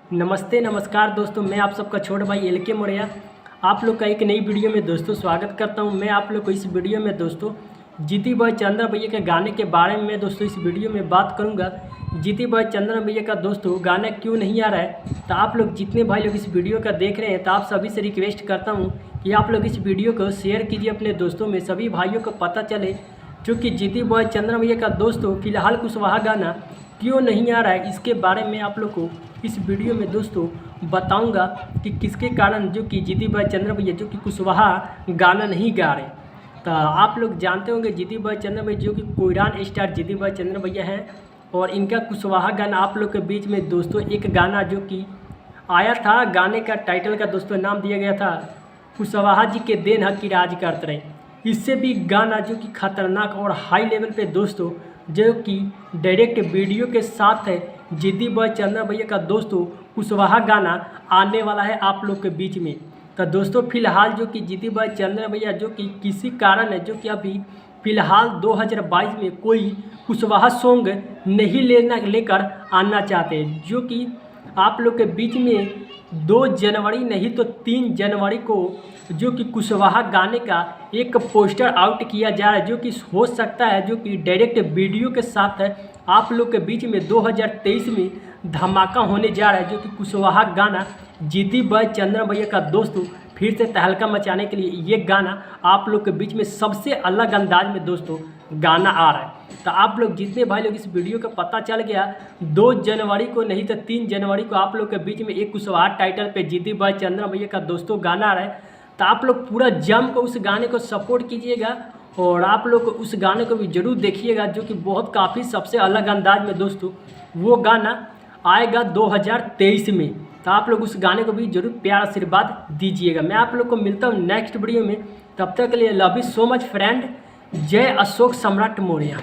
नमस्ते नमस्कार दोस्तों, मैं आप सबका छोटा भाई एल के मौर्या आप लोग का एक नई वीडियो में दोस्तों स्वागत करता हूं। मैं आप लोग को इस वीडियो में दोस्तों जीती बॉय चंद्र भैया के गाने के बारे में मैं दोस्तों इस वीडियो में बात करूंगा। जीती बॉय चंद्र भैया का दोस्तों गाना क्यों नहीं आ रहा है, तो आप लोग जितने भाई लोग इस वीडियो का देख रहे हैं तो आप सभी से रिक्वेस्ट करता हूँ कि आप लोग इस वीडियो को शेयर कीजिए अपने दोस्तों में, सभी भाइयों को पता चले क्योंकि जीती बॉय चंद्र भैया का दोस्तों फिलहाल कुशवाहा गाना क्यों नहीं आ रहा है, इसके बारे में आप लोग को इस वीडियो में दोस्तों बताऊंगा कि किसके कारण जो कि जीती बॉय चंद्र भैया जो कि कुशवाहा गाना नहीं गा रहे। तो आप लोग जानते होंगे जीती बॉय चंद्र भैया जो कि कोयरान स्टार जीती बॉय चंद्र भैया हैं और इनका कुशवाहा गाना आप लोग के बीच में दोस्तों एक गाना जो कि आया था, गाने का टाइटल का दोस्तों नाम दिया गया था कुशवाहा जी के देन हक की राज करते रहे। इससे भी गाना जो कि खतरनाक और हाई लेवल पे दोस्तों जो कि डायरेक्ट वीडियो के साथ है जीती बॉय चंद्र भैया का दोस्तों कुशवाहा गाना आने वाला है आप लोग के बीच में। तो दोस्तों फिलहाल जो कि जीती बॉय चंद्र भैया जो कि किसी कारण है जो कि अभी फिलहाल 2022 में कोई कुशवाहा सॉन्ग नहीं लेकर आना चाहते, जो कि आप लोग के बीच में 2 जनवरी नहीं तो 3 जनवरी को जो कि कुशवाहा गाने का एक पोस्टर आउट किया जा रहा है, जो कि हो सकता है जो कि डायरेक्ट वीडियो के साथ है आप लोग के बीच में 2023 में धमाका होने जा रहा है, जो कि कुशवाहा गाना जीती बॉय चंद्र भैया का दोस्तों फिर से तहलका मचाने के लिए ये गाना आप लोग के बीच में सबसे अलग अंदाज में दोस्तों गाना आ रहा है। तो आप लोग जितने भाई लोग इस वीडियो का पता चल गया 2 जनवरी को नहीं तो 3 जनवरी को आप लोग के बीच में एक कुशवाहा टाइटल पे जीती बॉय चंद्र भैया का दोस्तों गाना आ रहा है। तो आप लोग पूरा जम को उस गाने को सपोर्ट कीजिएगा और आप लोग को उस गाने को भी ज़रूर देखिएगा, जो कि बहुत काफ़ी सबसे अलग अंदाज में दोस्तों वो गाना आएगा 2023 में। तो आप लोग उस गाने को भी जरूर प्यार आशीर्वाद दीजिएगा। मैं आप लोग को मिलता हूँ नेक्स्ट वीडियो में, तब तक के लिए love you so much friend. जय अशोक सम्राट मौर्य।